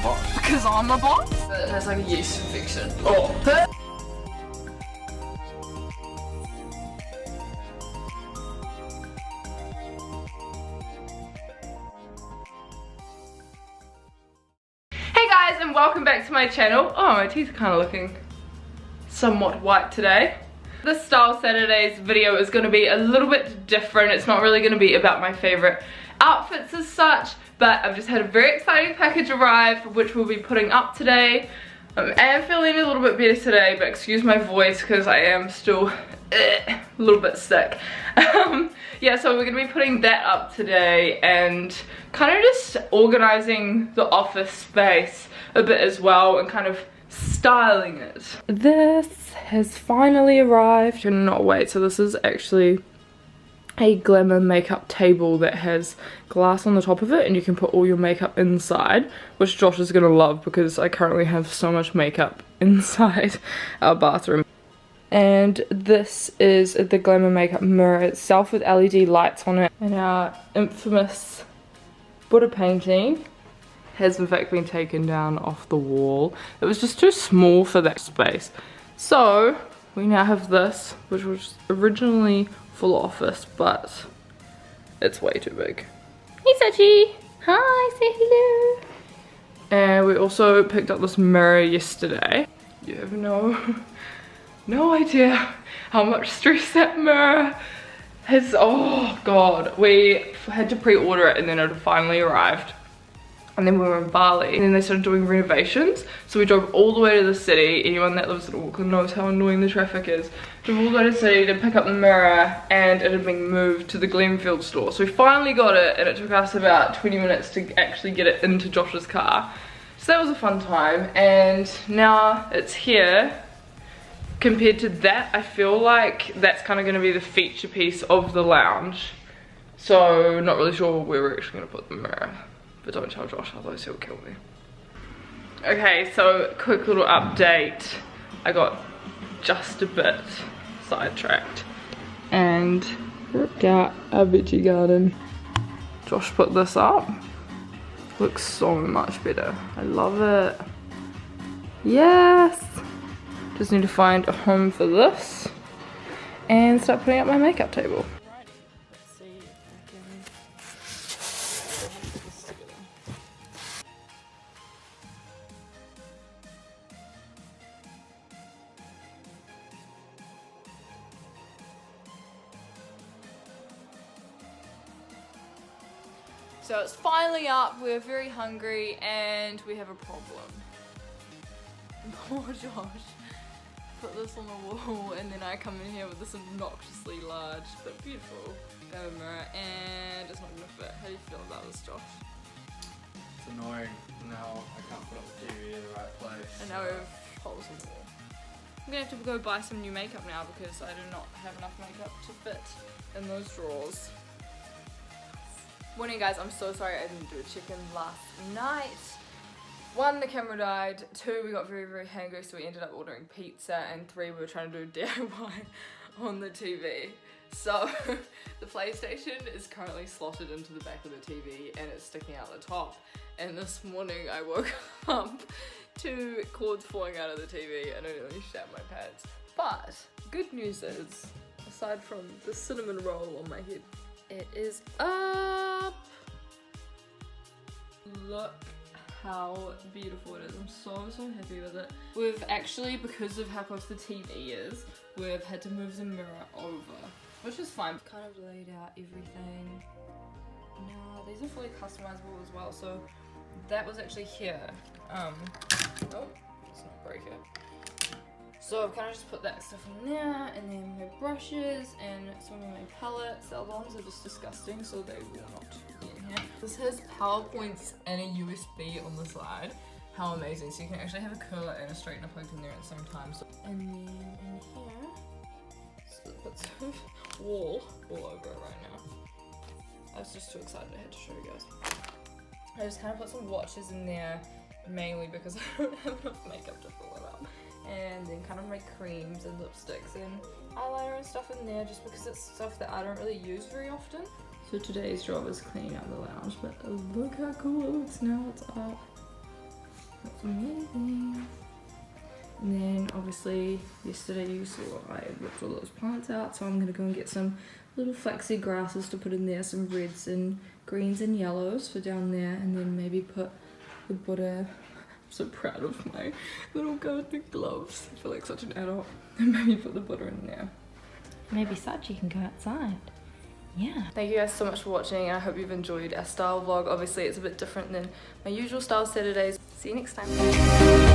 boss? Because I'm a boss? It has like a yeast infection. Oh. Hey guys, and welcome back to my channel. Oh, my teeth are kind of looking somewhat white today. This Style Saturdays video is going to be a little bit different. It's not really going to be about my favorite outfits as such, but I've just had a very exciting package arrive, which we'll be putting up today. I am feeling a little bit better today, but excuse my voice because I am still a little bit sick. Yeah, so we're going to be putting that up today and kind of just organizing the office space a bit as well and kind of styling it. This has finally arrived. I cannot wait. So this is actually a Glamour makeup table that has glass on the top of it and you can put all your makeup inside, which Josh is gonna love because I currently have so much makeup inside our bathroom. And this is the Glamour makeup mirror itself with LED lights on it, and our infamous Buddha painting has in fact been taken down off the wall. It was just too small for that space. So we now have this, which was originally full office, but it's way too big. Hey Sachi! Hi, say hello! And we also picked up this mirror yesterday. You have no idea how much stress that mirror has. Oh god, we had to pre-order it and then it finally arrived. And then we were in Bali and then they started doing renovations, so we drove all the way to the city. Anyone that lives in Auckland knows how annoying the traffic is. Drove all the way to the city to pick up the mirror, and it had been moved to the Glenfield store. So we finally got it, and it took us about 20 minutes to actually get it into Josh's car. So that was a fun time, and now it's here. Compared to that, I feel like that's kind of going to be the feature piece of the lounge. So not really sure where we're actually going to put the mirror. But don't tell Josh, otherwise he'll kill me. Okay, so quick little update. I got just a bit sidetracked and ripped out our veggie garden. Josh put this up. Looks so much better. I love it. Yes! Just need to find a home for this and start putting up my makeup table. So it's finally up, we're very hungry and we have a problem. Poor Josh put this on the wall and then I come in here with this obnoxiously large but beautiful mirror and it's not gonna fit. How do you feel about this, Josh? It's annoying. Now I can't put up the TV in the right place. And now we have holes in the wall. I'm gonna have to go buy some new makeup now because I do not have enough makeup to fit in those drawers. Morning guys, I'm so sorry I didn't do a check-in last night. 1, the camera died. 2, we got very hangry, so we ended up ordering pizza. And 3, we were trying to do DIY on the TV. So the PlayStation is currently slotted into the back of the TV and it's sticking out the top. And this morning I woke up to cords falling out of the TV and I nearly shat my pants. But good news is, aside from the cinnamon roll on my head, it is up. Look how beautiful it is. I'm so happy with it. We've actually, because of how close the TV is, we've had to move the mirror over, which is fine. Kind of laid out everything. Now these are fully customizable as well, so that was actually here. Oh, let's not break it. So I've kind of just put that stuff in there, and then my brushes and some of my palettes. The other ones are just disgusting, so they will not be in here. This has PowerPoints and a USB on the side. How amazing. So you can actually have a curler and a straightener plugged in there at the same time. So, and then in here, so put some wall all over it right now. I was just too excited I had to show you guys. I just kind of put some watches in there, mainly because I don't have enough makeup to fill it up. And then kind of my creams and lipsticks and eyeliner and stuff in there, just because it's stuff that I don't really use very often. So today's job is cleaning out the lounge, but look how cool it looks now it's up. That's amazing. And then obviously yesterday you saw I ripped all those plants out, so I'm gonna go and get some little flaxseed grasses to put in there, some reds and greens and yellows for down there, and then maybe put the Buddha. I'm so proud of my little gardening gloves. I feel like such an adult. And maybe put the Buddha in there. Maybe Sachi can go outside. Yeah. Thank you guys so much for watching, and I hope you've enjoyed our style vlog. Obviously it's a bit different than my usual style Saturdays. See you next time.